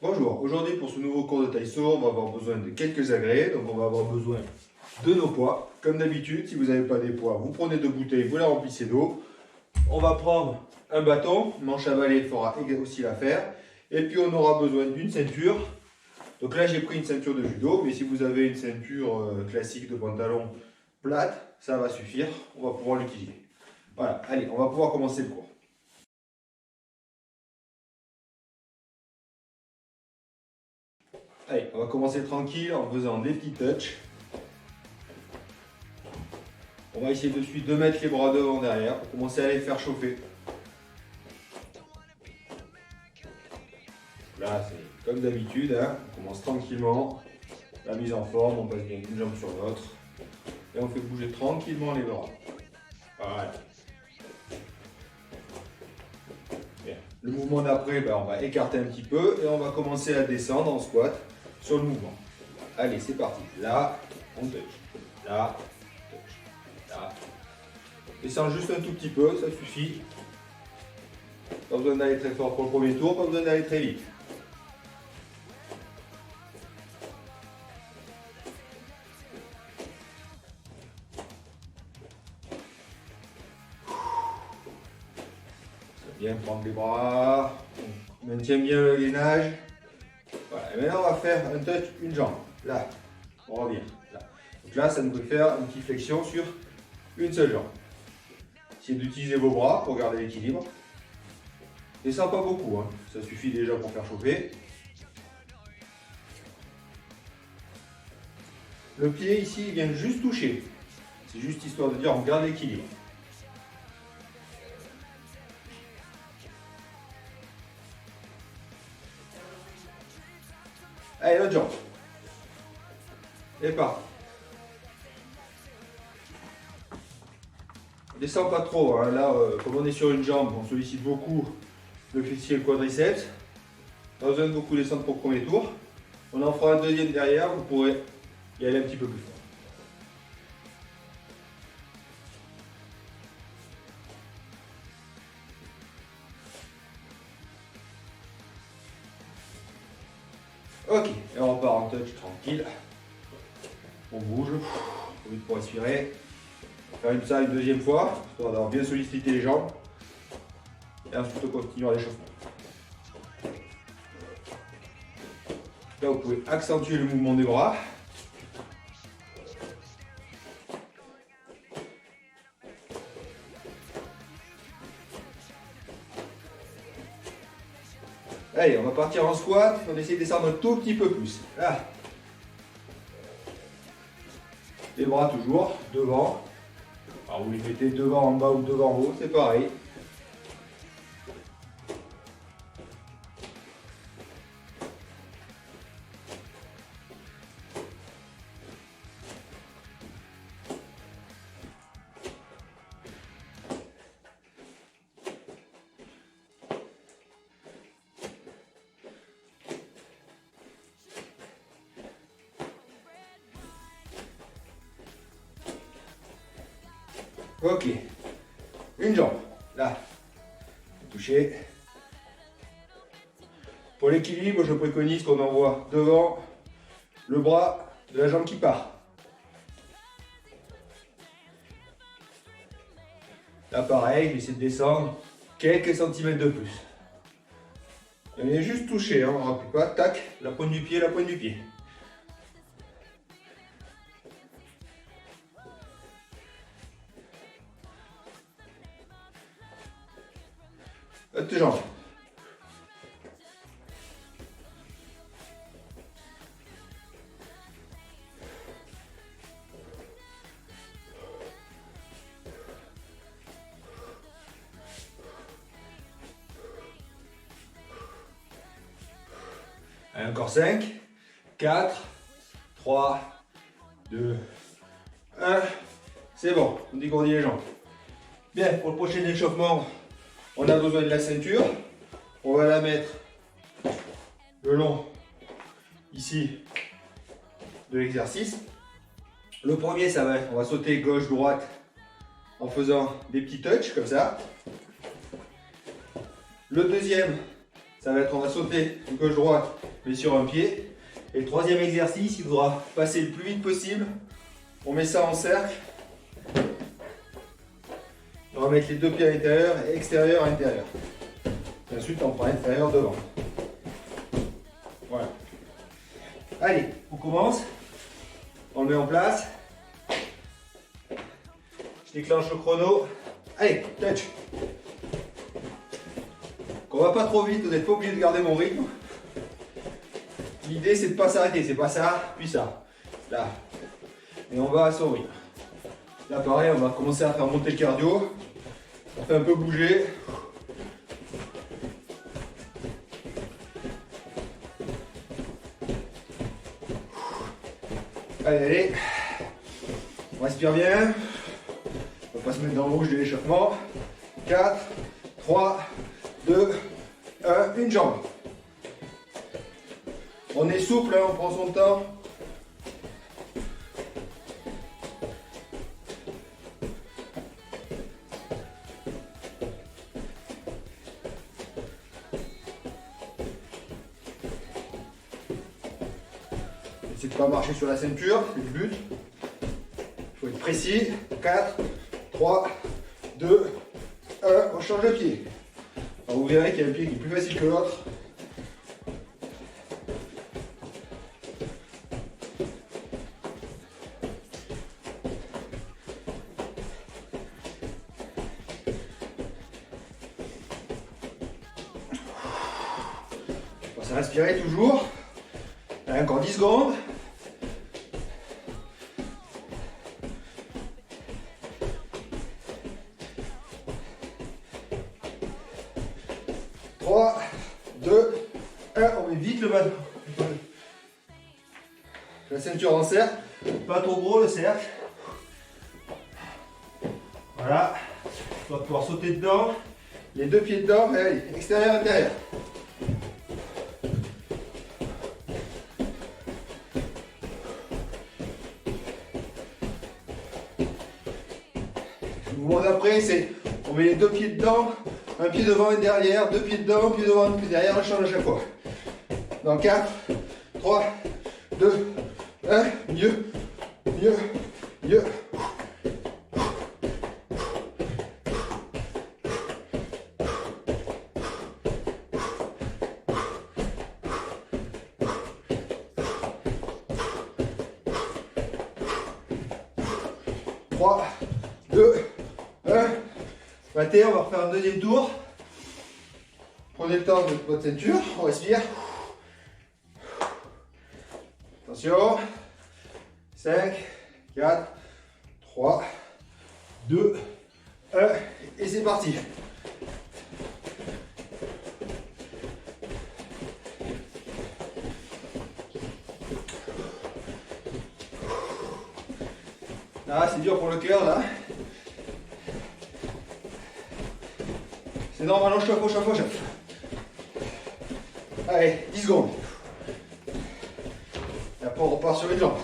Bonjour, aujourd'hui pour ce nouveau cours de Taiso, on va avoir besoin de quelques agrès. Donc on va avoir besoin de nos poids. Comme d'habitude, si vous n'avez pas des poids, vous prenez 2 bouteilles, vous les remplissez d'eau. On va prendre un bâton, manche à balai fera aussi l'affaire. Et puis on aura besoin d'une ceinture. Donc là j'ai pris une ceinture de judo, mais si vous avez une ceinture classique de pantalon plate, ça va suffire, on va pouvoir l'utiliser. Voilà, allez, on va pouvoir commencer le cours. Allez, on va commencer tranquille en faisant des petits touchs. On va essayer de suite de mettre les bras devant derrière pour commencer à les faire chauffer. Là, c'est comme d'habitude, hein. On commence tranquillement. La mise en forme, on passe bien d'une jambe sur l'autre. Et on fait bouger tranquillement les bras. Voilà. Bien. Le mouvement d'après, on va écarter un petit peu et on va commencer à descendre en squat sur le mouvement. Allez, c'est parti. Là, on touch. Là, touch. Là. Descends juste un tout petit peu, ça suffit. Pas besoin d'aller très fort pour le premier tour, pas besoin d'aller très vite. Bien prendre les bras, on maintient bien le gainage. Voilà, et maintenant on va faire un touch, une jambe. Là, on revient. Là. Donc là, ça nous fait faire une petite flexion sur une seule jambe. Essayez d'utiliser vos bras pour garder l'équilibre. Descends pas beaucoup, hein. Ça suffit déjà pour faire chauffer. Le pied ici, il vient juste toucher. C'est juste histoire de dire on garde l'équilibre. Allez, l'autre jambe. Et parti. Descends pas trop, hein. Là, comme on est sur une jambe, on sollicite beaucoup le fessier et le quadriceps. Pas besoin de beaucoup descendre pour le premier tour. On en fera un deuxième derrière, vous pourrez y aller un petit peu plus fort. Ok, et on repart en touch tranquille. On bouge, vite pour respirer. On va faire ça une deuxième fois, histoire d'avoir bien sollicité les jambes. Et ensuite on continuera l'échauffement. Là vous pouvez accentuer le mouvement des bras. Allez, on va partir en squat, on essaie de descendre un tout petit peu plus. Là. Les bras toujours devant. Alors vous les mettez devant en bas ou devant en haut, c'est pareil. Ok, une jambe, là, toucher. Pour l'équilibre, je préconise qu'on envoie devant le bras de la jambe qui part. Là pareil, j'essaie de descendre quelques centimètres de plus. On est juste touché, hein, on ne rappelle pas, tac, la pointe du pied, la pointe du pied. Autre jambe. Allez, encore 5, 4, 3, 2, 1. C'est bon, on dégourdit les jambes. Bien, pour le prochain échauffement, on a besoin de la ceinture. On va la mettre le long ici de l'exercice. Le premier, ça va être, on va sauter gauche-droite en faisant des petits touchs comme ça. Le deuxième, Ça va être, on va sauter de gauche-droite, mais sur un pied. Et le troisième exercice, il faudra passer le plus vite possible. On met ça en cercle. On va mettre les deux pieds à l'intérieur, extérieur à l'intérieur. Et ensuite, on prend l'intérieur devant. Voilà. Allez, on commence. On le met en place. Je déclenche le chrono. Allez, touch. On va pas trop vite, vous n'êtes pas obligé de garder mon rythme. L'idée c'est de ne pas s'arrêter, c'est pas ça, puis ça. Là. Et on va à son rythme. Là pareil, on va commencer à faire monter le cardio. On fait un peu bouger. Allez, allez. On respire bien. On va pas se mettre dans le rouge de l'échauffement. 4, 3, 2, 1, une jambe. On est souple, hein, on prend son temps. Essayez de ne pas marcher sur la ceinture, c'est le but. Il faut être précis. 4, 3, 2, 1, on change de pied. Alors vous verrez qu'il y a un pied qui est plus facile que l'autre. On va respirer toujours. Allez, encore 10 secondes. On met vite le bâton. La ceinture en cercle, pas trop gros le cercle. Voilà. On va pouvoir sauter dedans. Les deux pieds dedans, et allez, extérieur, intérieur. Le mouvement d'après, c'est on met les deux pieds dedans, un pied devant et derrière, deux pieds dedans, un pied devant, un pied derrière, on change à chaque fois. Dans 4, 3, 2, 1, mieux, mieux, mieux. Trois, 2, 1. Matez, on va refaire un deuxième tour. Prenez le temps de votre ceinture, on respire. Attention. 5, 4, 3, 2, 1. Et c'est parti. Ah, c'est dur pour le cœur là. C'est normal, on chauffe, on chauffe, on chauffe. Allez, 10 secondes. Et après on repart sur une jambe.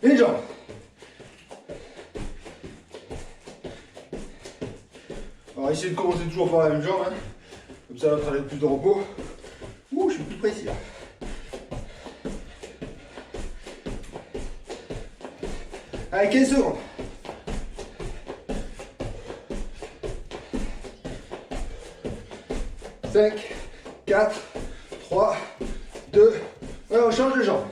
Une jambe. Alors essayez de commencer toujours par la même jambe. Hein. Comme ça, l'autre a plus de repos. Ouh, je suis plus précis là. Allez, 15 secondes. Cinq, 4, 3, 2, 1, on change de jambe.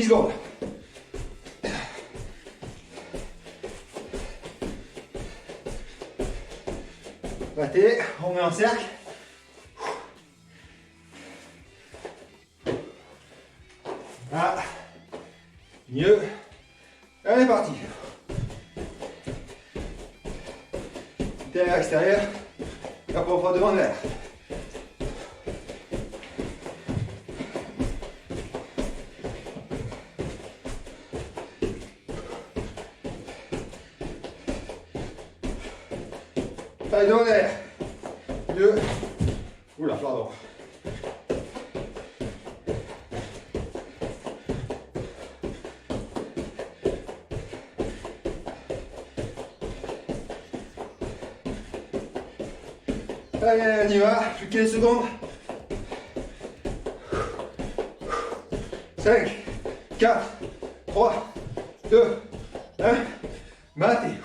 Secondes. Battez, on met en cercle. Là, mieux. Allez, parti. Intérieur, extérieur. Et après, on fera devant l'air. Allez, dans l'air. 2. Oula, pardon. Allez, on y va. Plus quelques secondes. 5, 4, 3, 2, 1. Matez.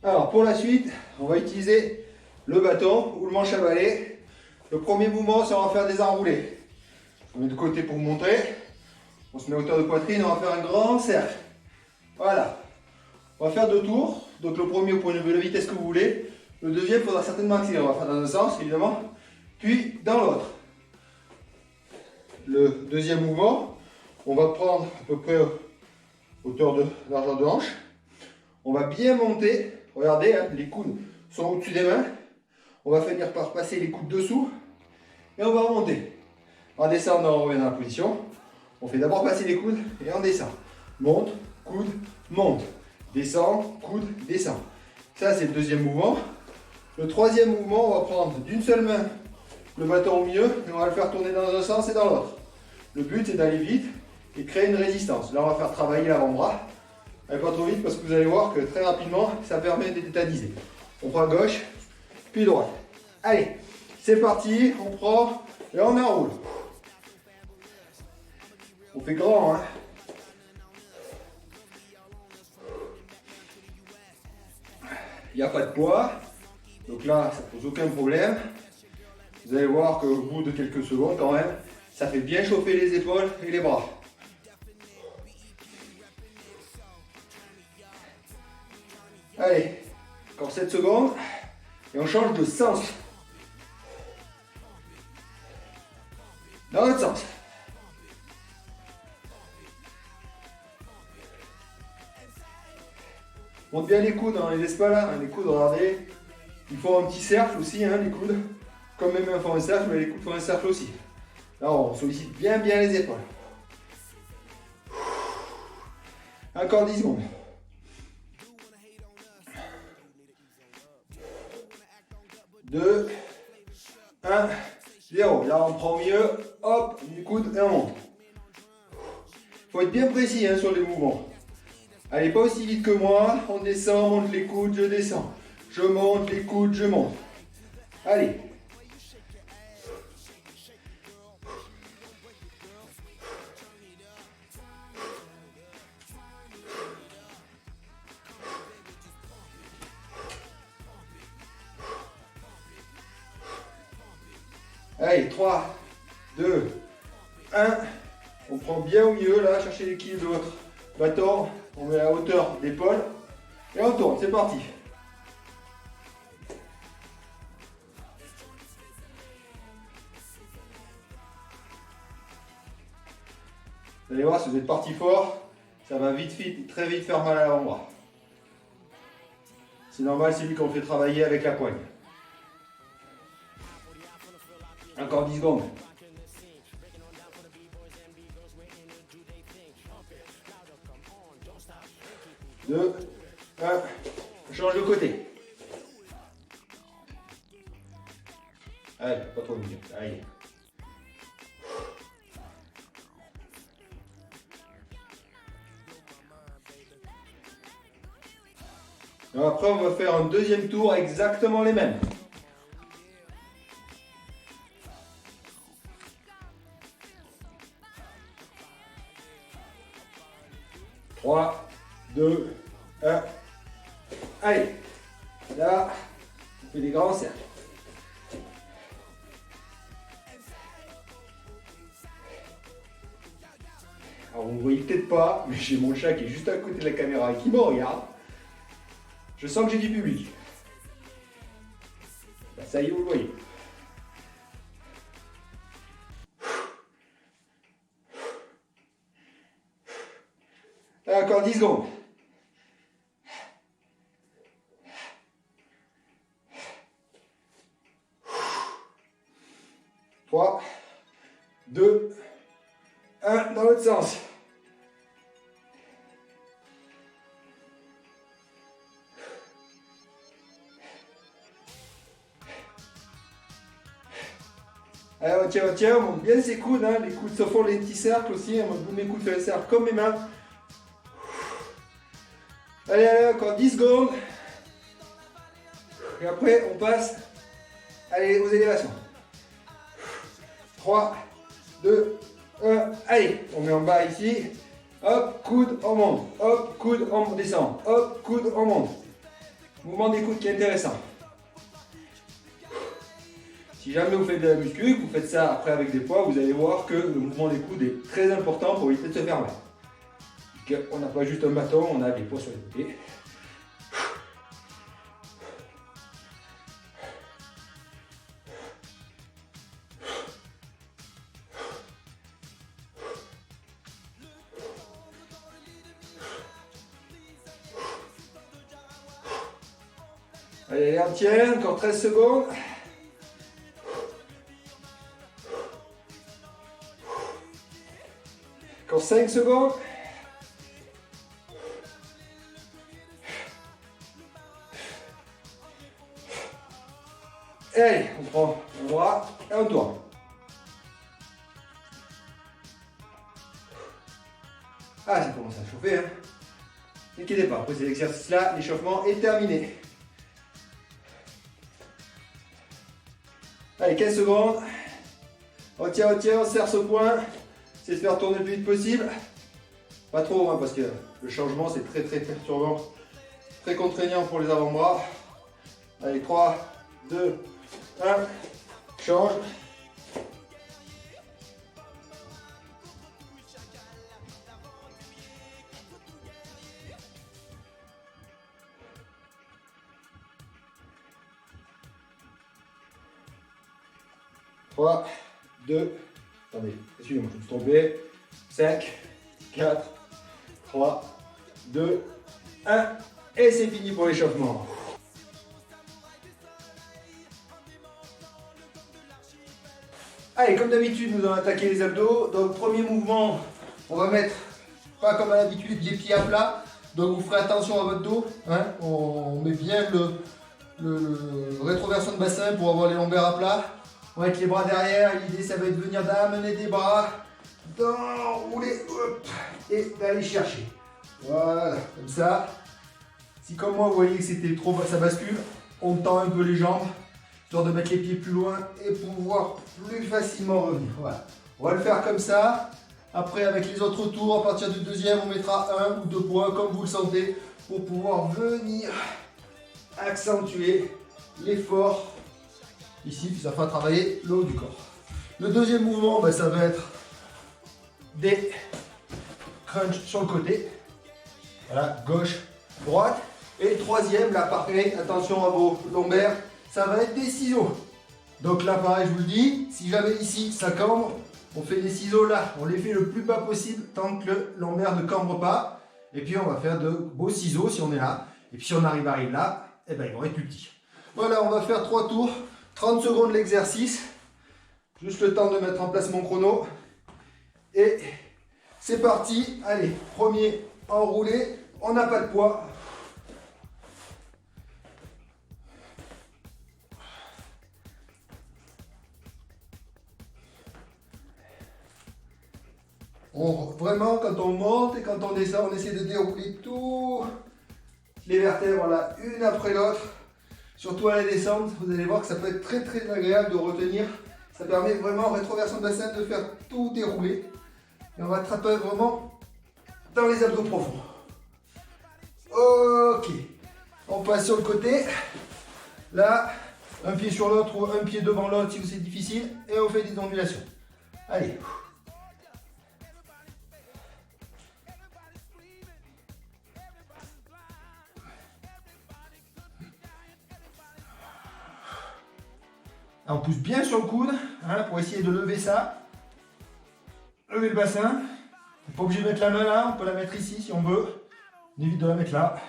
Alors pour la suite, on va utiliser le bâton ou le manche à balai. Le premier mouvement, c'est on va faire des enroulés. On met de côté pour vous montrer. On se met à hauteur de poitrine, on va faire un grand cercle. Voilà. On va faire 2 tours. Donc le premier, vous prenez la vitesse que vous voulez. Le deuxième, il faudra certainement accélérer. On va faire dans un sens, évidemment, puis dans l'autre. Le deuxième mouvement, on va prendre à peu près hauteur de largeur de hanche. On va bien monter. Regardez, hein, les coudes sont au-dessus des mains. On va finir par passer les coudes dessous. Et on va remonter. En descendant, on revient dans la position. On fait d'abord passer les coudes et on descend. Monte, coude, monte. Descend, coude, descend. Ça, c'est le deuxième mouvement. Le troisième mouvement, on va prendre d'une seule main le bâton au milieu et on va le faire tourner dans un sens et dans l'autre. Le but, c'est d'aller vite et créer une résistance. Là, on va faire travailler l'avant-bras. Allez pas trop vite parce que vous allez voir que très rapidement, ça permet de tétaniser. On prend gauche, puis droite. Allez, c'est parti. On prend et on enroule. On fait grand, hein. Il n'y a pas de poids. Donc là, ça ne pose aucun problème. Vous allez voir qu'au bout de quelques secondes, quand même, ça fait bien chauffer les épaules et les bras. Allez, encore 7 secondes. Et on change de sens. Dans l'autre sens. Monte bien les coudes, hein, les laisse pas là. Hein, les coudes, regardez, il faut un petit cercle aussi, hein, les coudes. Comme mes mains font un cercle, mais les coudes font un cercle aussi. Là, on sollicite bien les épaules. Encore 10 secondes. 2, 1, 0. Là, on prend mieux. Hop, du coude et on monte. Il faut être bien précis, hein, sur les mouvements. Allez, pas aussi vite que moi. On descend, on monte les coudes, je descends. Je monte les coudes, je monte. Allez. Allez, 3, 2, 1. On prend bien au milieu, là, cherchez l'équilibre de votre bâton. On met à hauteur d'épaule. Et on tourne, c'est parti. Vous allez voir, si vous êtes parti fort, ça va vite, très vite faire mal à l'avant-bras. C'est normal, c'est lui qu'on fait travailler avec la poigne. Encore 10 secondes. 2, 1, on change de côté. Allez, pas trop vite. Allez. Alors après, on va faire un deuxième tour exactement les mêmes. Trois, 2, 1. Allez, là, on fait des grands cercles. Alors vous ne voyez peut-être pas, mais j'ai mon chat qui est juste à côté de la caméra et qui me regarde. Je sens que j'ai du public. Bah, ça y est, vous le voyez. Encore 10 secondes. 3, 2, 1, dans l'autre sens. Allez, on tient, on monte bien ses coudes, hein. Les coudes se font les petits cercles aussi, on monte mes coudes sur les cercles comme mes mains. Allez, allez, encore 10 secondes. Et après, on passe allez, aux élévations. 3, 2, 1, allez, on met en bas ici. Hop, coude, on monte. Hop, coude, on descend. Hop, coude, on monte. Mouvement des coudes qui est intéressant. Si jamais vous faites de la muscu, vous faites ça après avec des poids, vous allez voir que le mouvement des coudes est très important pour éviter de se faire mal. On n'a pas juste un bâton, on a des poids sur les côtés. Allez, on tient, encore 13 secondes. Encore 5 secondes. Et allez, on prend un bras et on tourne. Ah, ça commence à chauffer. Hein. N'inquiétez pas, après cet exercice-là, l'échauffement est terminé. Allez, 15 secondes. On tient, on serre ce point. C'est de faire tourner le plus vite possible. Pas trop, hein, parce que le changement c'est très perturbant, très contraignant pour les avant-bras. Allez, 3, 2, 1, change. Trois, 2, attendez, excusez-moi, je me suis trompé. 5, 4, 3, 2, 1. Et c'est fini pour l'échauffement. Allez, comme d'habitude, nous allons attaquer les abdos. Donc, premier mouvement, on va mettre, pas comme à l'habitude, les pieds à plat. Donc, vous ferez attention à votre dos. Hein. On met bien le rétroversion de bassin pour avoir les lombaires à plat. On va mettre les bras derrière. L'idée, ça va être de venir d'amener des bras, d'enrouler, hop, et d'aller chercher. Voilà, comme ça. Si comme moi, vous voyez que c'était trop, ça bascule, on tend un peu les jambes, histoire de mettre les pieds plus loin et pouvoir plus facilement revenir. Voilà. On va le faire comme ça. Après, avec les autres tours, à partir du deuxième, on mettra 1 ou 2 points, comme vous le sentez, pour pouvoir venir accentuer l'effort. Ici, puis ça fera travailler le haut du corps. Le deuxième mouvement, ben, ça va être des crunchs sur le côté. Voilà, gauche, droite. Et troisième, là pareil, attention à vos lombaires, ça va être des ciseaux. Donc là pareil, je vous le dis, si jamais ici ça cambre, on fait des ciseaux là, on les fait le plus bas possible tant que le lombaire ne cambre pas. Et puis on va faire de beaux ciseaux si on est là. Et puis si on arrive là, eh ben, ils vont être plus petits. Voilà, on va faire 3 tours, 30 secondes l'exercice. Juste le temps de mettre en place mon chrono. Et c'est parti. Allez, premier enroulé, on n'a pas de poids. Vraiment, quand on monte et quand on descend, on essaie de dérouler tous les vertèbres là, une après l'autre. Surtout à la descente, vous allez voir que ça peut être très agréable de retenir. Ça permet vraiment, en rétroversion de bassin, de faire tout dérouler. Et on va attraper vraiment dans les abdos profonds. Ok. On passe sur le côté. Là, un pied sur l'autre ou un pied devant l'autre si c'est difficile. Et on fait des ondulations. Allez. On pousse bien sur le coude hein, pour essayer de lever ça. Lever le bassin. On n'est pas obligé de mettre la main là, on peut la mettre ici si on veut. On évite de la mettre là.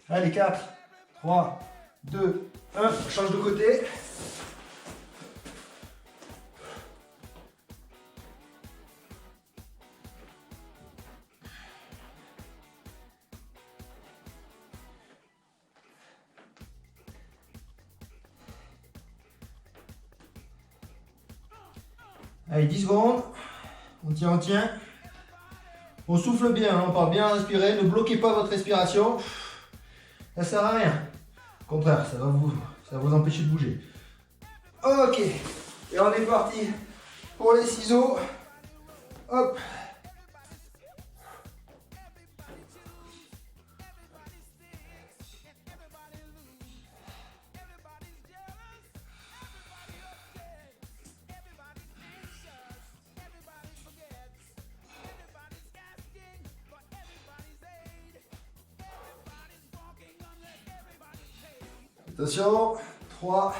Allez, 4, 3, 2, 1. On change de côté. Allez, 10 secondes. On tient, on tient. On souffle bien, hein, on part bien respirer. Ne bloquez pas votre respiration. Ça sert à rien. Au contraire, ça va vous empêcher de bouger. Ok. Et on est parti pour les ciseaux. Hop. Attention, 3,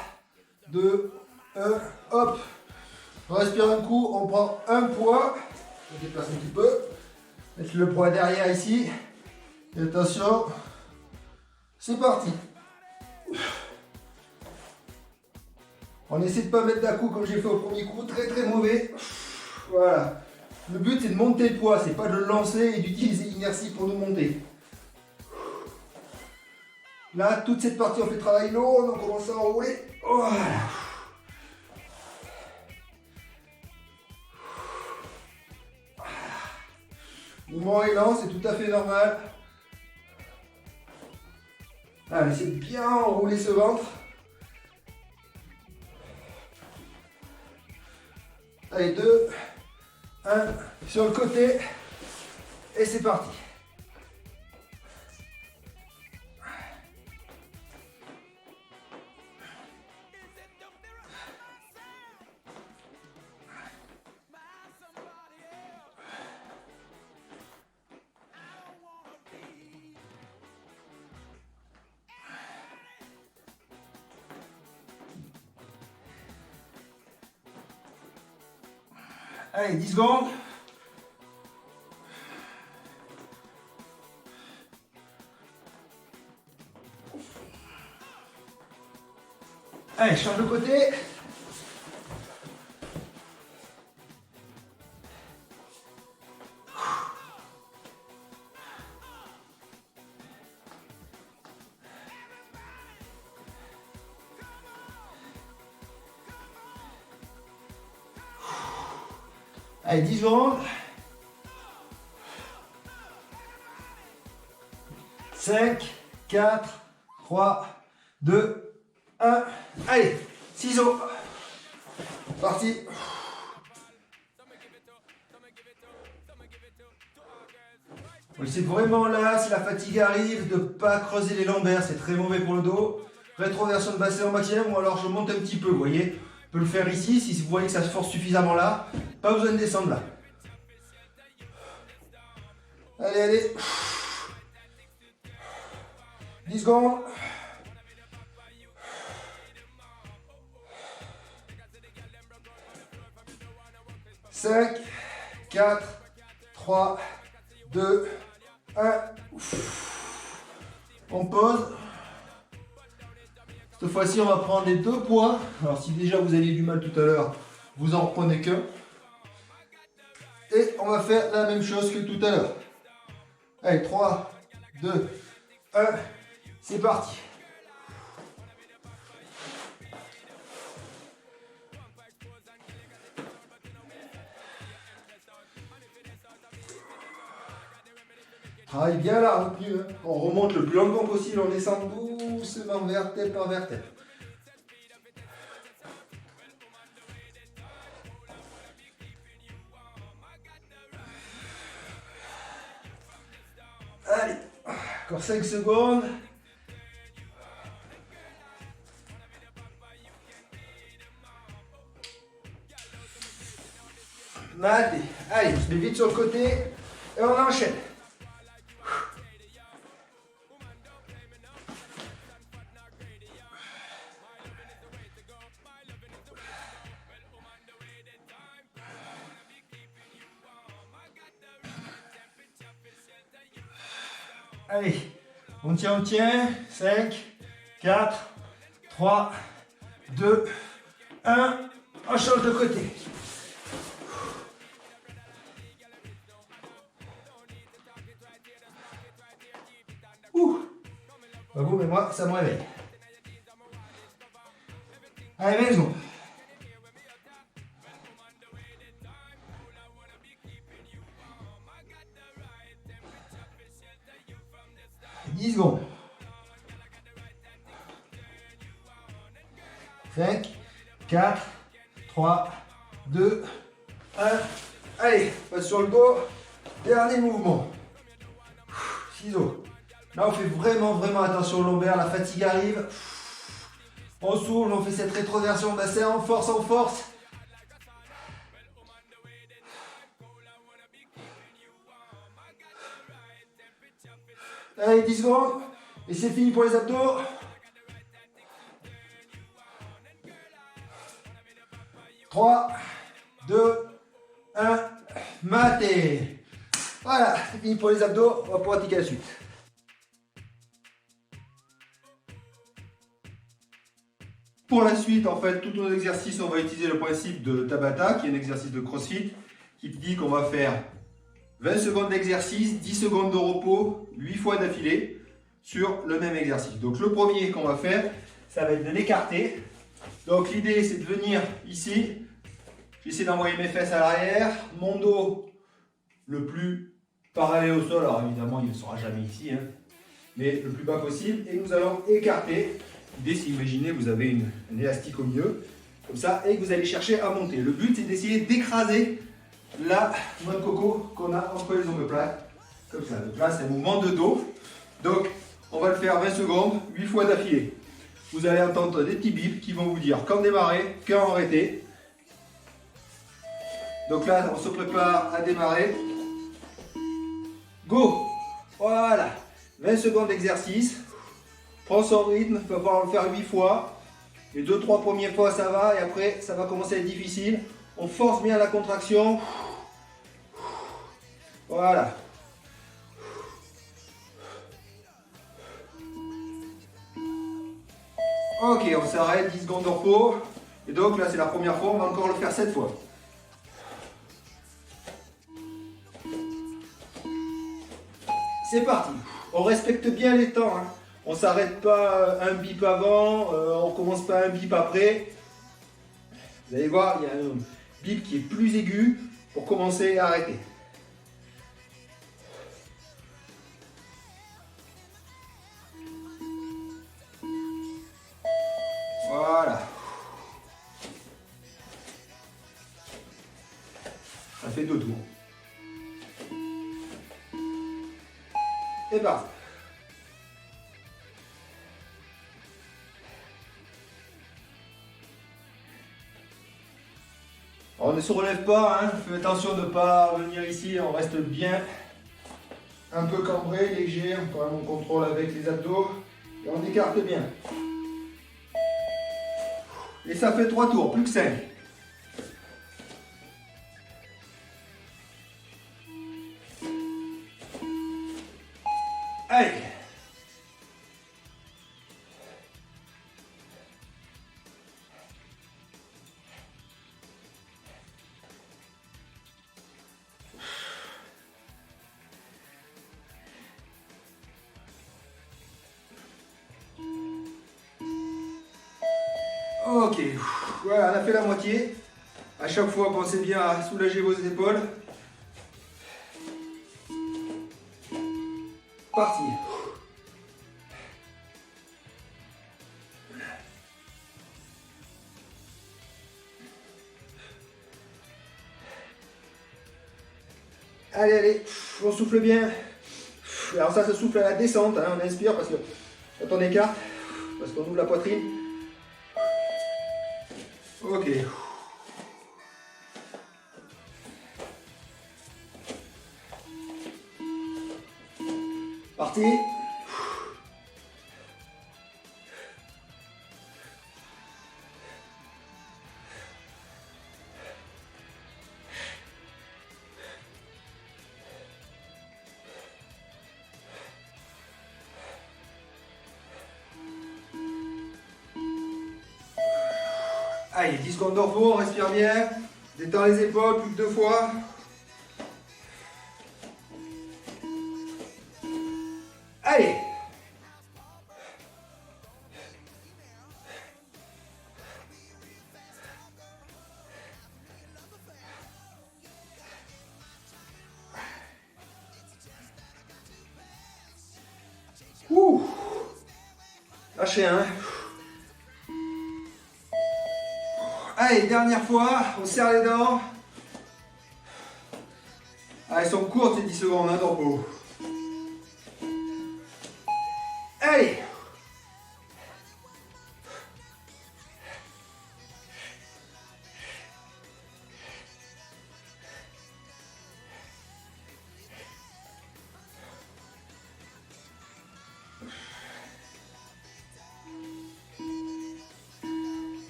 2, 1, hop. On respire un coup, on prend un poids. On déplace un petit peu. Mettre le poids derrière ici. Et attention, c'est parti. On essaie de ne pas mettre d'un coup comme j'ai fait au premier coup, très très mauvais. Voilà. Le but c'est de monter le poids, c'est pas de le lancer et d'utiliser l'inertie pour nous monter. Là, toute cette partie, on fait travail lourd, on commence à enrouler. Voilà. Le mouvement est lent, c'est tout à fait normal. Allez, essayez de bien enrouler ce ventre. Allez, 2, 1, sur le côté. Et c'est parti. Allez, 10 secondes. Allez, je change de côté. Allez, 10 secondes. 5, 4, 3, 2, 1. Allez, ciseaux. Parti. C'est vraiment là, si la fatigue arrive, de ne pas creuser les lombaires, c'est très mauvais pour le dos. Rétroversion de bassin au maximum, ou alors je monte un petit peu, vous voyez. On peut le faire ici, si vous voyez que ça se force suffisamment là. Pas besoin de descendre là. Allez, allez. 10 secondes. Cinq, 4, 3, 2, 1. On pose. Cette fois-ci, on va prendre les deux poids. Alors, si déjà vous aviez du mal tout à l'heure, vous en reprenez qu'un. Et on va faire la même chose que tout à l'heure. Allez, 3, 2, 1. C'est parti. Travaille bien la retenue. Hein. On remonte le plus longtemps possible, on descend doucement vertèbre par vertèbre. Allez, encore 5 secondes. Allez, allez, on se met vite sur le côté et on enchaîne. Allez, on tient, 5, 4, 3, 2, 1, on change de côté. Ouh, pas vous, mais moi, ça me réveille. Allez, maison. 4, 3, 2, 1. Allez, passe sur le dos. Dernier mouvement. Ciseaux. Là, on fait vraiment attention au lombaire. La fatigue arrive. On souffle, on fait cette rétroversion bassin. On force, on force. Allez, 10 secondes. Et c'est fini pour les abdos. 3, 2, 1. Maté. Voilà, c'est fini pour les abdos. On va pouvoir attaquer la suite. Pour la suite, en fait, tous nos exercices, on va utiliser le principe de Tabata, qui est un exercice de CrossFit, qui dit qu'on va faire 20 secondes d'exercice, 10 secondes de repos, 8 fois d'affilée sur le même exercice. Donc le premier qu'on va faire, ça va être de l'écarter. Donc l'idée, c'est de venir ici. J'essaie d'envoyer mes fesses à l'arrière, mon dos le plus parallèle au sol. Alors évidemment, il ne sera jamais ici, hein, mais le plus bas possible. Et nous allons écarter. L'idée, c'est imaginez, vous avez un élastique au milieu, comme ça, et que vous allez chercher à monter. Le but, c'est d'essayer d'écraser la noix de coco qu'on a entre les omoplates, comme ça. Donc là, c'est un mouvement de dos. Donc, on va le faire 20 secondes, 8 fois d'affilée. Vous allez entendre des petits bips qui vont vous dire quand démarrer, quand arrêter. Donc là, on se prépare à démarrer. Go! Voilà, 20 secondes d'exercice. Prends son rythme, il va falloir le faire 8 fois. Les 2-3 premières fois, ça va, et après, ça va commencer à être difficile. On force bien la contraction. Voilà. Ok, on s'arrête, 10 secondes de repos. Et donc là, c'est la première fois, on va encore le faire 7 fois. C'est parti. On respecte bien les temps, hein. On ne s'arrête pas un bip avant, on ne commence pas un bip après. Vous allez voir, il y a un bip qui est plus aigu pour commencer et arrêter. Voilà. Ça fait 2 tours. Et parti. On ne se relève pas, hein. Fais attention de ne pas venir ici, on reste bien un peu cambré, léger, on contrôle avec les abdos et on écarte bien. Et ça fait 3 tours, plus que 5. Allez. Ok, voilà, on a fait la moitié. À chaque fois, pensez bien à soulager vos épaules. Parti. Allez, allez, on souffle bien. Alors ça se souffle à la descente, hein, on inspire parce que quand on écarte, parce qu'on ouvre la poitrine. Ok. Parti. Allez, 10 secondes de repos, on respire bien. Détends les épaules, plus que 2 fois. Allez. Ouh. Lâchez un. Allez, dernière fois, on serre les dents. Ah, elles sont courtes ces 10 secondes, hein, Dorpo. Allez.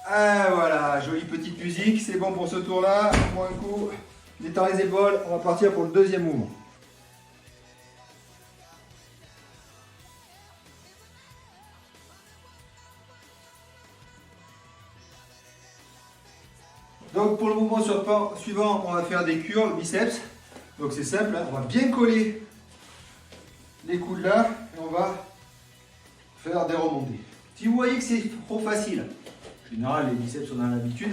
Ah voilà, jolie petite musique, c'est bon pour ce tour-là. Prends un coup, détends les épaules, on va partir pour le deuxième mouvement. Donc pour le mouvement suivant, on va faire des curls biceps. Donc c'est simple, hein, on va bien coller les coudes là et on va faire des remontées. Si vous voyez que c'est trop facile, en général les biceps on a l'habitude,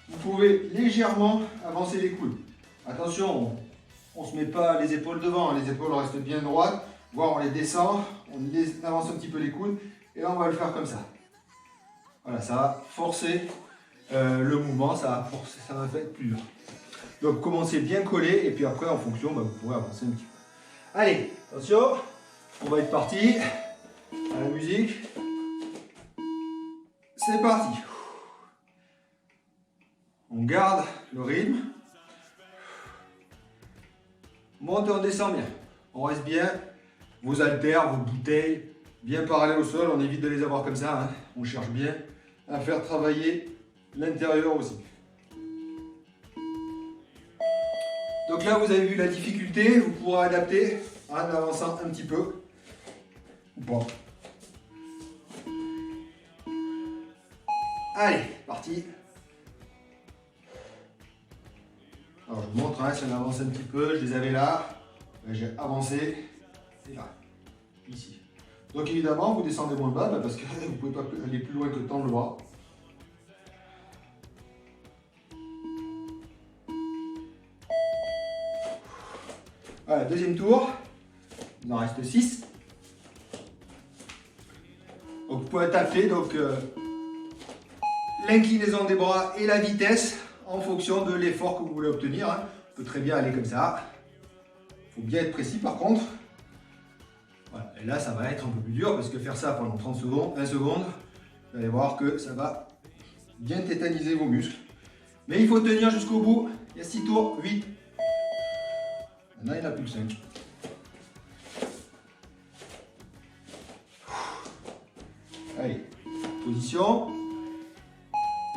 vous pouvez légèrement avancer les coudes. Attention, on ne se met pas les épaules devant, les épaules restent bien droites, voire on les descend, on avance un petit peu les coudes et là on va le faire comme ça. Voilà, ça va forcer le mouvement, ça va faire plus dur. Donc commencez bien collé et puis après en fonction, vous pourrez avancer un petit peu. Allez, attention, on va être parti. À la musique. C'est parti. On garde le rythme. Monte et on descend bien. On reste bien. Vos haltères, vos bouteilles, bien parallèles au sol. On évite de les avoir comme ça. Hein. On cherche bien à faire travailler l'intérieur aussi. Donc là, vous avez vu la difficulté. Vous pourrez adapter en avançant un petit peu. Ou pas. Allez, parti. Alors je vous montre, hein, si on avance un petit peu, je les avais là, j'ai avancé, c'est là, ici. Donc évidemment, vous descendez moins bas parce que vous ne pouvez pas aller plus loin que tendre le bras. Voilà, deuxième tour, il en reste 6. Donc vous pouvez adapter l'inclinaison des bras et la vitesse en fonction de l'effort que vous voulez obtenir. Hein. On peut très bien aller comme ça. Il faut bien être précis par contre. Voilà. Et là, ça va être un peu plus dur parce que faire ça pendant 30 secondes, 20 secondes, vous allez voir que ça va bien tétaniser vos muscles. Mais il faut tenir jusqu'au bout. Il y a 6 tours, 8. Maintenant, il n'y en a plus que 5. Allez, position.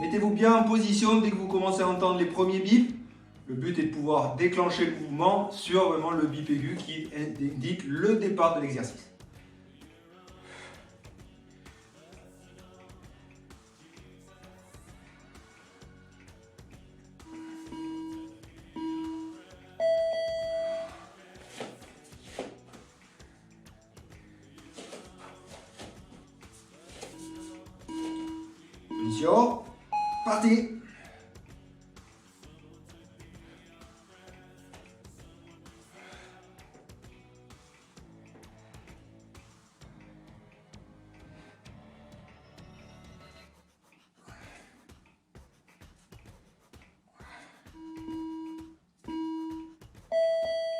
Mettez-vous bien en position dès que vous commencez à entendre les premiers bips. Le but est de pouvoir déclencher le mouvement sur vraiment le bip aigu qui indique le départ de l'exercice. Position. Parti.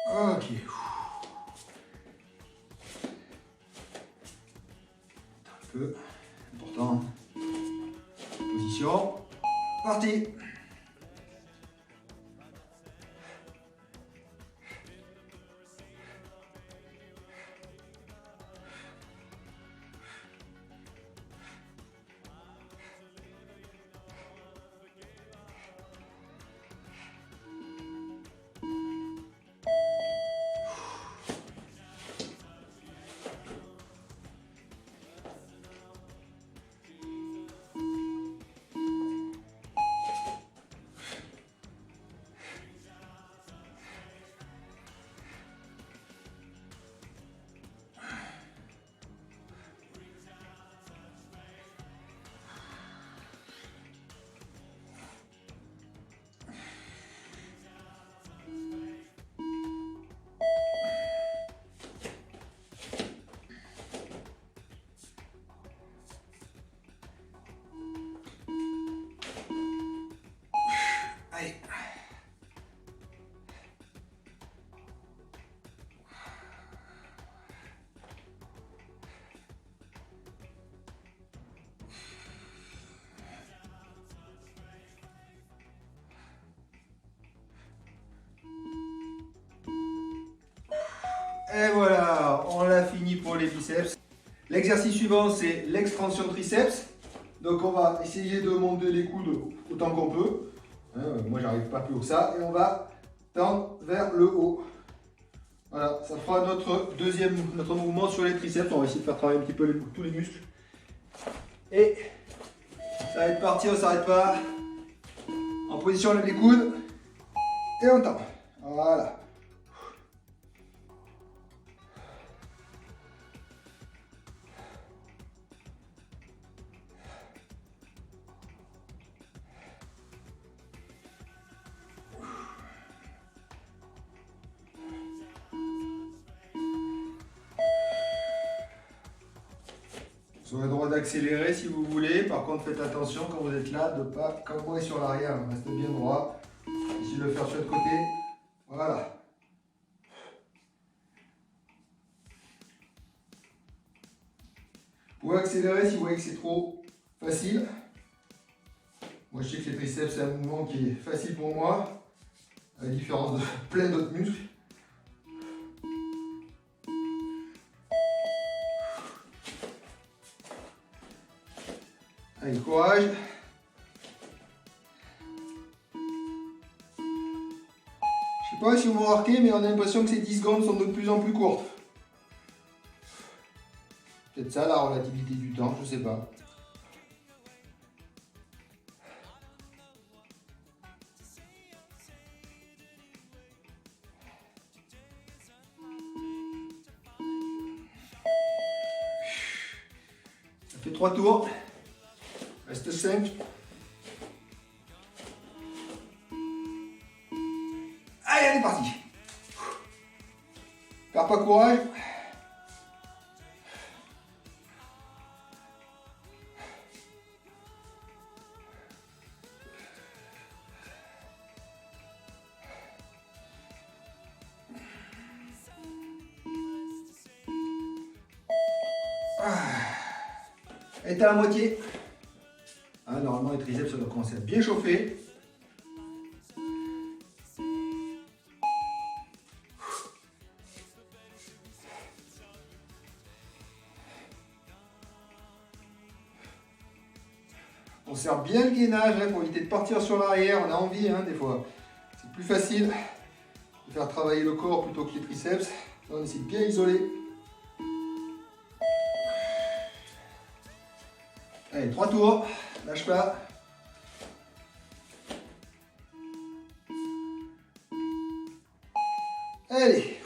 Ok. Un peu important. Position. Parti. Et voilà, on l'a fini pour les biceps. L'exercice suivant, c'est l'extension triceps. Donc on va essayer de monter les coudes autant qu'on peut. Moi, j'arrive pas plus haut que ça. Et on va tendre vers le haut. Voilà, ça fera notre mouvement sur les triceps. On va essayer de faire travailler un petit peu tous les muscles. Et ça va être parti, on ne s'arrête pas. En position, on lève les coudes. Et on tend. Voilà. Vous aurez le droit d'accélérer si vous voulez. Par contre, faites attention quand vous êtes là de ne pas cambrer sur l'arrière. Restez bien droit. Essayez de le faire sur l'autre côté. Voilà. Vous pouvez accélérer si vous voyez que c'est trop facile. Moi, je sais que les triceps, c'est un mouvement qui est facile pour moi, à la différence de plein d'autres muscles. Allez, courage. Je sais pas si vous remarquez, mais on a l'impression que ces 10 secondes sont de plus en plus courtes. Peut-être ça la relativité du temps, je sais pas. Ça fait 3 tours. Reste 5. Allez, on est parti. Perds pas courage. Elle est à la moitié. Normalement, les triceps, ça doit commencer à bien chauffer. On serre bien le gainage pour éviter de partir sur l'arrière. On a envie, des fois. C'est plus facile de faire travailler le corps plutôt que les triceps. Là, on essaie de bien isoler. Allez, 3 tours. Lâche pas. Allez.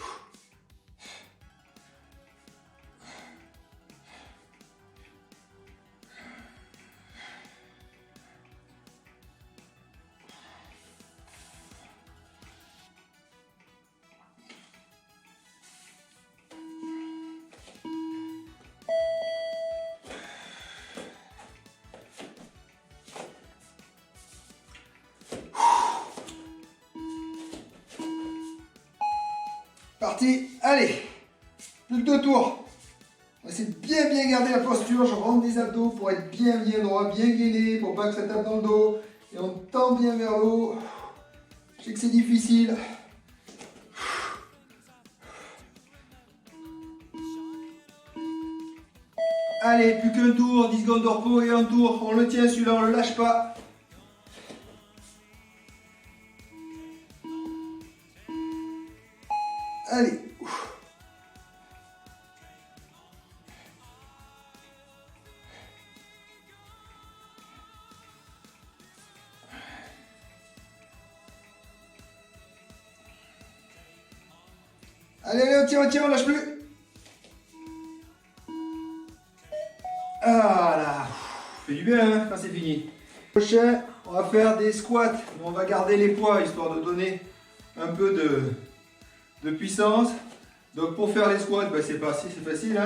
Parti, allez, plus que 2 tours. On va essayer de bien garder la posture. Je rentre des abdos pour être bien droit, bien gainé, pour pas que ça tape dans le dos. Et on tend bien vers le haut. Je sais que c'est difficile. Allez, plus qu'un tour, 10 secondes de repos et un tour. On le tient celui-là, on le lâche pas. Allez. Allez, on tient, on lâche plus. Ah là, fait du bien quand c'est fini. Prochain, on va faire des squats. On va garder les poids histoire de donner un peu de puissance. Donc pour faire les squats, c'est facile.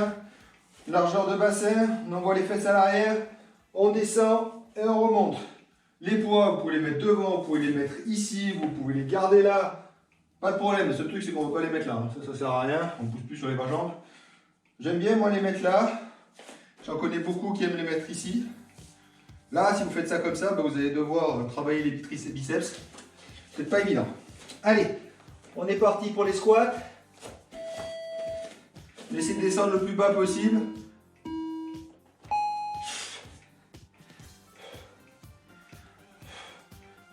Largeur de bassin, on envoie les fesses à l'arrière, on descend et on remonte. Les poids, vous pouvez les mettre devant, vous pouvez les mettre ici, vous pouvez les garder là. Pas de problème, le seul truc c'est qu'on ne va pas les mettre là. Ça sert à rien, on ne pousse plus sur les bas jambes. J'aime bien moi les mettre là. J'en connais beaucoup qui aiment les mettre ici. Là, si vous faites ça comme ça, vous allez devoir travailler les biceps. C'est pas évident. Allez, on est parti pour les squats. Laissez descendre le plus bas possible.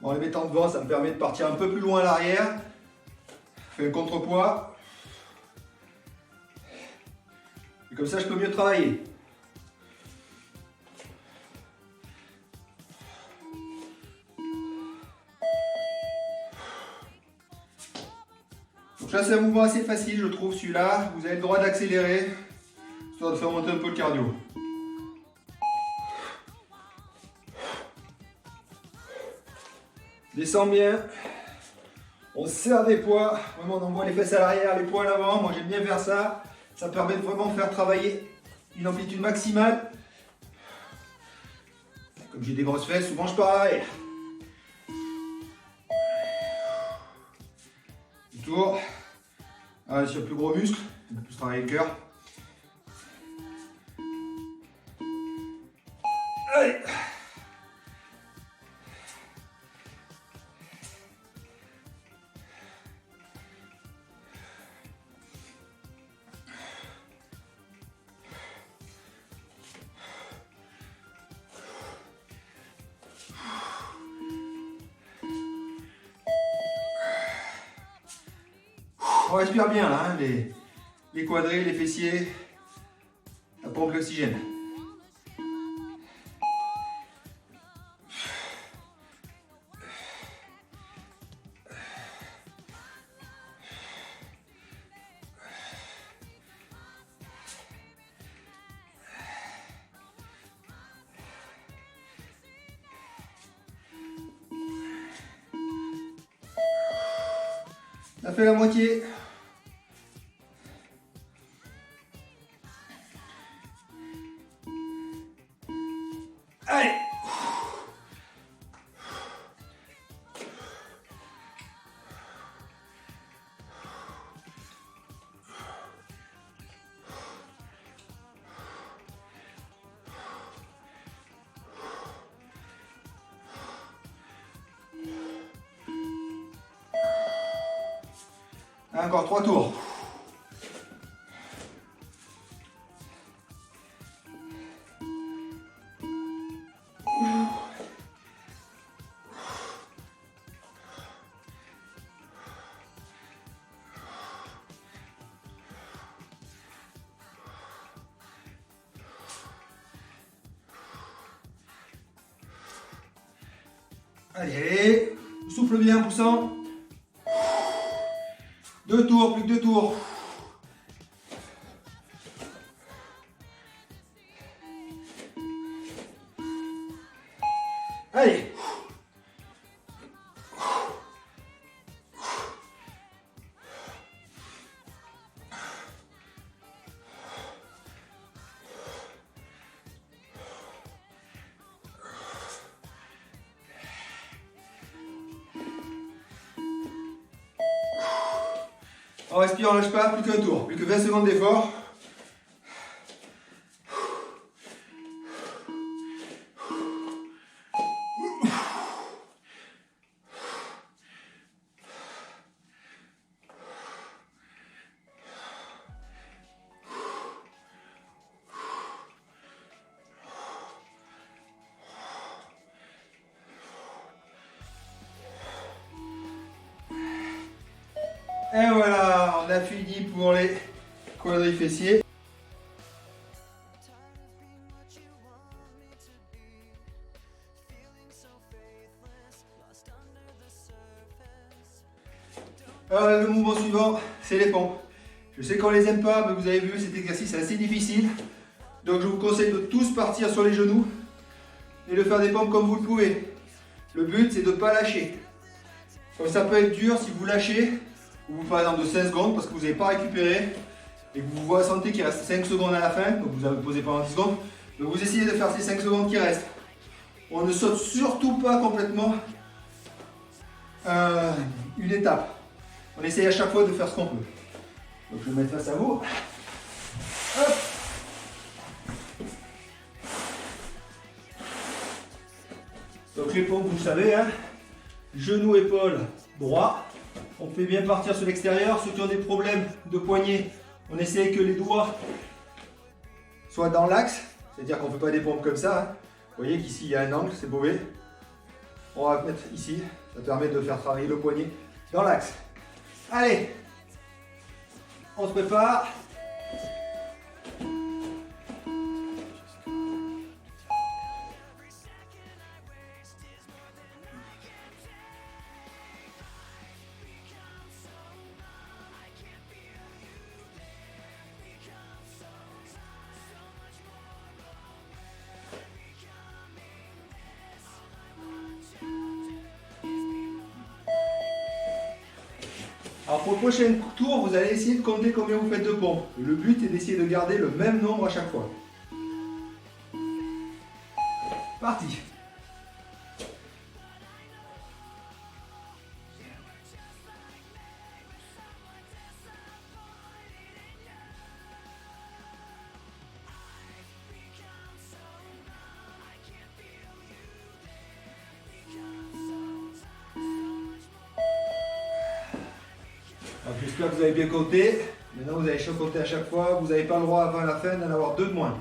En les mettant devant, ça me permet de partir un peu plus loin à l'arrière. Je fais un contrepoids. Et comme ça, je peux mieux travailler. Donc là, c'est un mouvement assez facile, je trouve, celui-là. Vous avez le droit d'accélérer, histoire de faire monter un peu le cardio. Descend bien. On serre des poids. Vraiment, on envoie les fesses à l'arrière, les poids à l'avant. Moi, j'aime bien faire ça. Ça permet de vraiment faire travailler une amplitude maximale. Comme j'ai des grosses fesses, souvent je pars à l'arrière. Tour. Ah, sur le plus gros muscle, on va plus travailler le cœur. Allez. On respire bien là, hein, les quadrés, les fessiers, la pompe l'oxygène. Ça fait la moitié. Allez. Encore 3 tours. Allez, souffle bien en poussant. 2 tours, plus que 2 tours. Allez. On respire, on lâche pas, plus qu'un tour, plus que 20 secondes d'effort. Et voilà, on a fini pour les quadris fessiers. Alors le mouvement suivant, c'est les pompes. Je sais qu'on les aime pas, mais vous avez vu, cet exercice est assez difficile. Donc je vous conseille de tous partir sur les genoux et de faire des pompes comme vous le pouvez. Le but, c'est de ne pas lâcher. Comme ça peut être dur si vous lâchez, ou par exemple de 5 secondes parce que vous n'avez pas récupéré et que vous sentez qu'il reste 5 secondes à la fin, donc vous avez posé pendant 10 secondes. Donc vous essayez de faire ces 5 secondes qui restent. On ne saute surtout pas complètement une étape. On essaye à chaque fois de faire ce qu'on peut. Donc je vais me mettre face à vous. Hop. Donc les pompes, vous savez, hein, genoux, épaules, droit. On fait bien partir sur l'extérieur. Ceux qui ont des problèmes de poignet, On essaie que les doigts soient dans l'axe, c'est-à-dire qu'on ne fait pas des pompes comme ça. Hein. Vous voyez qu'ici il y a un angle, c'est mauvais. On va mettre ici, ça permet de faire travailler le poignet dans l'axe. Allez, on se prépare. Alors pour le prochain tour, vous allez essayer de compter combien vous faites de pompes. Le but est d'essayer de garder le même nombre à chaque fois. Parti. J'espère que vous avez bien compté. Maintenant, vous allez compter à chaque fois. Vous n'avez pas le droit avant la fin d'en avoir 2 de moins.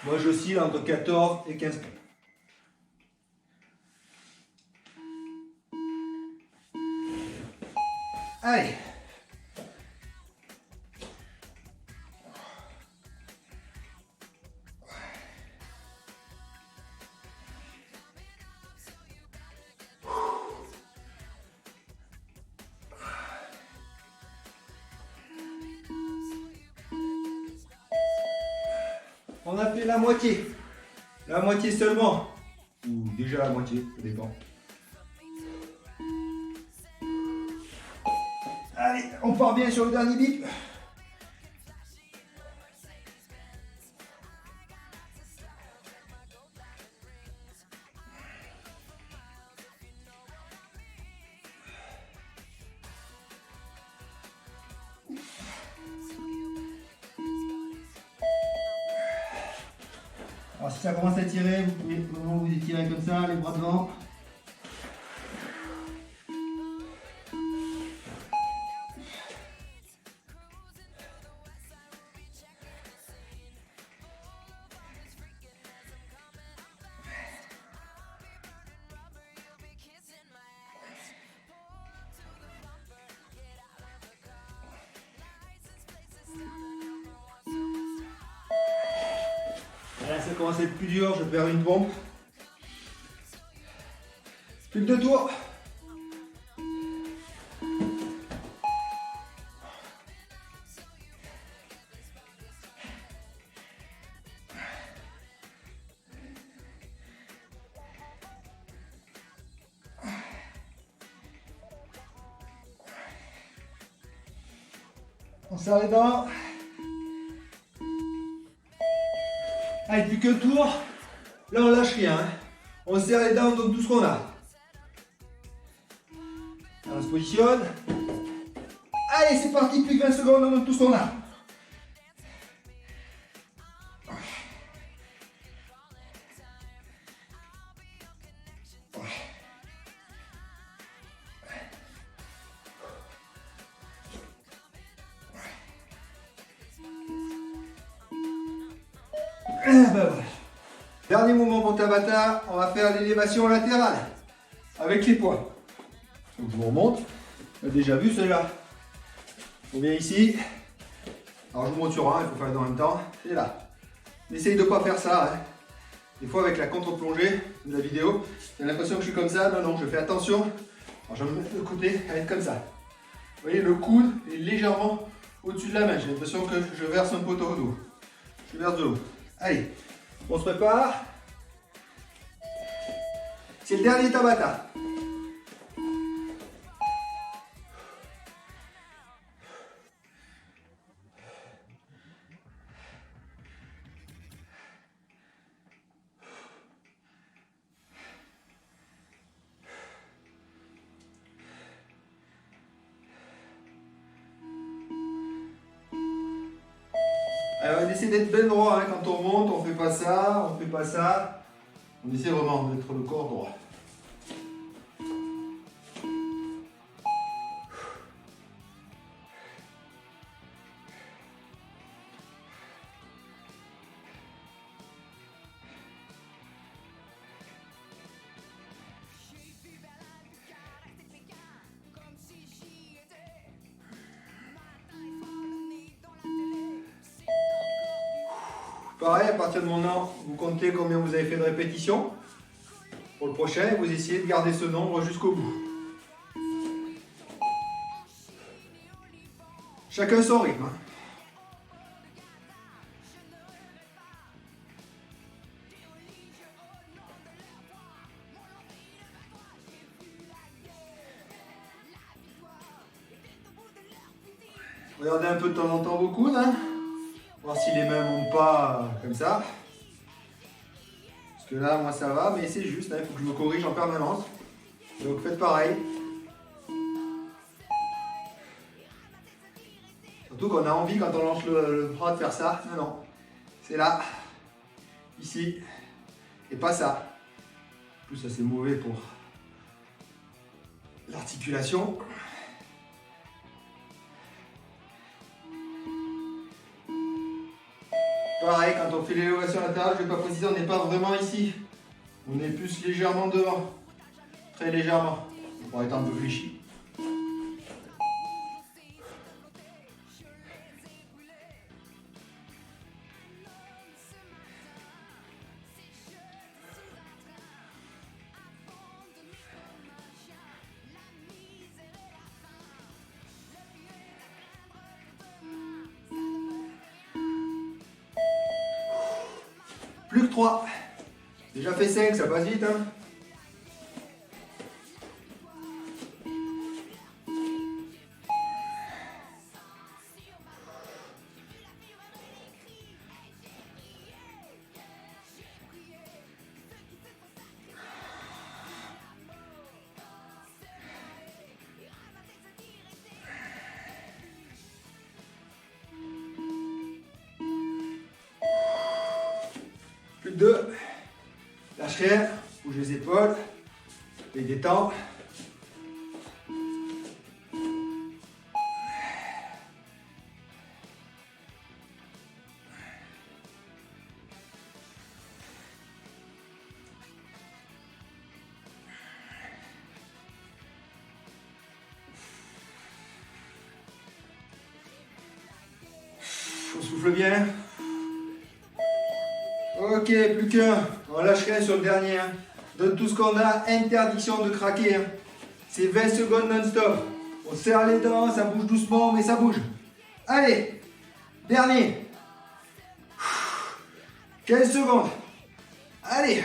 Moi, j'oscille entre 14 et 15 pompes. Allez. On a fait la moitié. La moitié seulement. Ou déjà la moitié, ça dépend. Allez, on part bien sur le dernier bip. Alors si ça commence à tirer, vous pouvez vraiment vous étirer comme ça, les bras devant. Là, ça commence à être plus dur, je vais faire une pompe. Plus que 2 tours. On serre les dents. Allez, plus qu'un tour. Là, on lâche rien. Hein. On serre les dents, on donne tout ce qu'on a. On se positionne. Allez, c'est parti, plus que 20 secondes, on donne tout ce qu'on a. Ben voilà. Dernier mouvement pour Tabata, on va faire l'élévation latérale avec les poids. Donc je vous remonte. On a déjà vu celui-là. On vient ici. Alors je vous montre sur un, il faut faire en même temps. Et là. N'essaye de ne pas faire ça. Hein. Des fois avec la contre-plongée de la vidéo, j'ai l'impression que je suis comme ça. Non, non, je fais attention. Alors je vais me mettre de côté à être comme ça. Vous voyez, le coude est légèrement au-dessus de la main. J'ai l'impression que je verse un poteau d'eau. Je verse de l'eau. Allez, on se prépare. C'est le dernier Tabata. Alors, on essaie d'être bien droit, hein. Quand on monte, on fait pas ça, on fait pas ça. On essaie vraiment de mettre le corps droit. Pareil, à partir de maintenant, vous comptez combien vous avez fait de répétitions pour le prochain et vous essayez de garder ce nombre jusqu'au bout. Chacun son rythme. Regardez un peu de temps en temps vos coudes, hein. Voir si les mains ne montent pas comme ça. Parce que là, moi ça va, mais c'est juste, hein, il faut que je me corrige en permanence. Donc faites pareil. Surtout qu'on a envie, quand on lance le bras, de faire ça. Non, non. C'est là, ici, et pas ça. En plus, ça c'est mauvais pour l'articulation. Pareil, quand on fait l'élévation latérale, je ne vais pas préciser, on n'est pas vraiment ici. On est plus légèrement devant. Très légèrement. Pour être un peu fléchi. Plus que 3. Déjà fait 5, ça passe vite, hein. Plus que 2. Lâche rien, bouge les épaules, les détends. On souffle bien. Ok, plus qu'un. On lâche rien sur le dernier. Hein. Donne tout ce qu'on a. Interdiction de craquer. Hein. C'est 20 secondes non-stop. On serre les dents, ça bouge doucement, mais ça bouge. Allez, dernier. 15 secondes. Allez.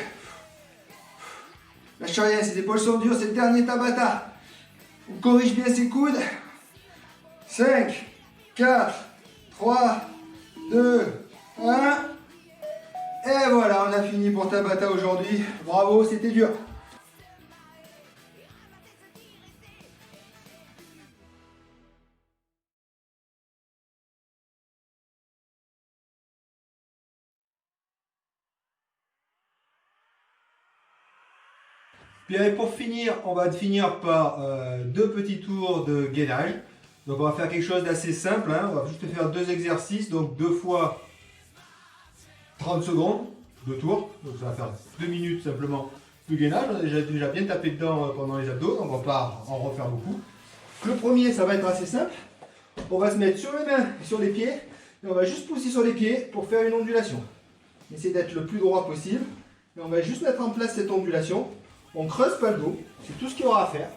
Lâche rien, ses épaules sont dures, c'est le dernier Tabata. On corrige bien ses coudes. 5, 4, 3, 2, 1. Et voilà, on a fini pour Tabata aujourd'hui. Bravo, c'était dur. Bien, et pour finir, on va finir par 2 petits tours de gainage. Donc on va faire quelque chose d'assez simple. Hein. On va juste faire 2 exercices, donc 2 fois 30 secondes, 2 tours. Donc ça va faire 2 minutes simplement de gainage. On a déjà bien tapé dedans pendant les abdos, donc on va pas en refaire beaucoup. Le premier, ça va être assez simple. On va se mettre sur les mains et sur les pieds. Et on va juste pousser sur les pieds pour faire une ondulation. Essayez d'être le plus droit possible. Et on va juste mettre en place cette ondulation. On creuse pas le dos, c'est tout ce qu'il y aura à faire.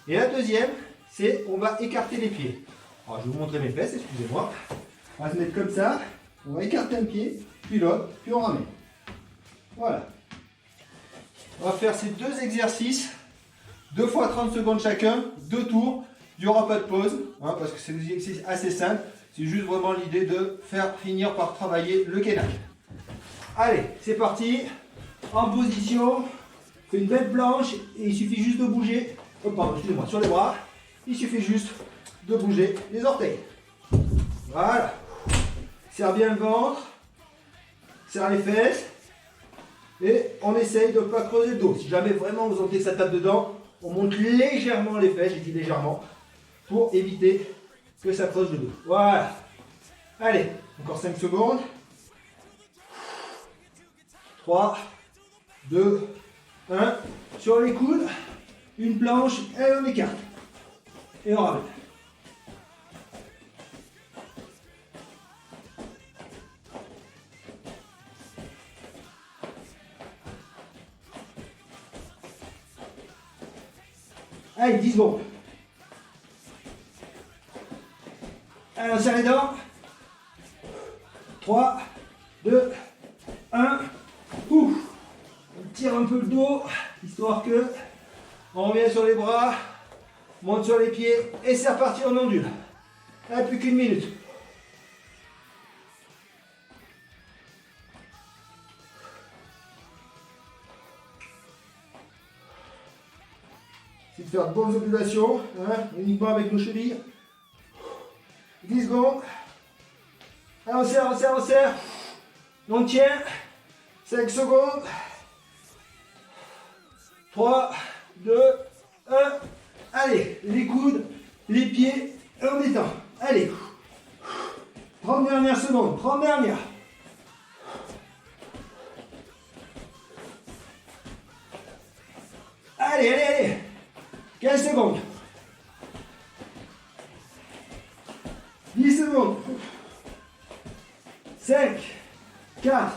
Et la deuxième, c'est on va écarter les pieds. Alors je vais vous montrer mes fesses, excusez-moi. On va se mettre comme ça, on va écarter un pied, puis l'autre, puis on ramène. Voilà. On va faire ces 2 exercices, 2 fois 30 secondes chacun, 2 tours. Il n'y aura pas de pause, hein, parce que c'est des exercices assez simples. C'est juste vraiment l'idée de faire finir par travailler le gainage. Allez, c'est parti. En position. Fait une belle planche et il suffit juste de bouger, oh pardon, excusez-moi, sur les bras, il suffit juste de bouger les orteils. Voilà. serre bien le ventre, serre les fesses. Et on essaye de ne pas creuser le dos. Si jamais vraiment vous sentez que ça tape dedans, on monte légèrement les fesses, j'ai dit légèrement, pour éviter que ça creuse le dos. Voilà. Allez, encore 5 secondes. 3, 2, 1. Sur les coudes, une planche et on écarte. Et on ramène. Allez, 10 secondes. Allez, on serre les dents. 3, 2, 1. Ouf. On tire un peu le dos, histoire que on revient sur les bras, monte sur les pieds et c'est reparti, on ondule. Allez, plus qu'une minute. C'est de faire de bonnes ondulations, hein, uniquement avec nos chevilles. 10 secondes. Allez, on serre, on serre, on serre. On tient. 5 secondes. 3, 2, 1. Allez, les coudes, les pieds, et on détend. Allez. 30 dernières secondes, 30 dernières. Allez, allez, allez. 15 secondes. 10 secondes. 5, 4,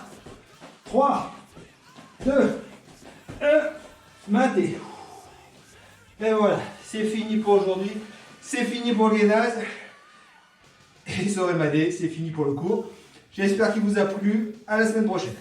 3, 2, 1. Maté. Et voilà, c'est fini pour aujourd'hui. C'est fini pour le gainage. Et Soremadé, c'est fini pour le cours. J'espère qu'il vous a plu. À la semaine prochaine.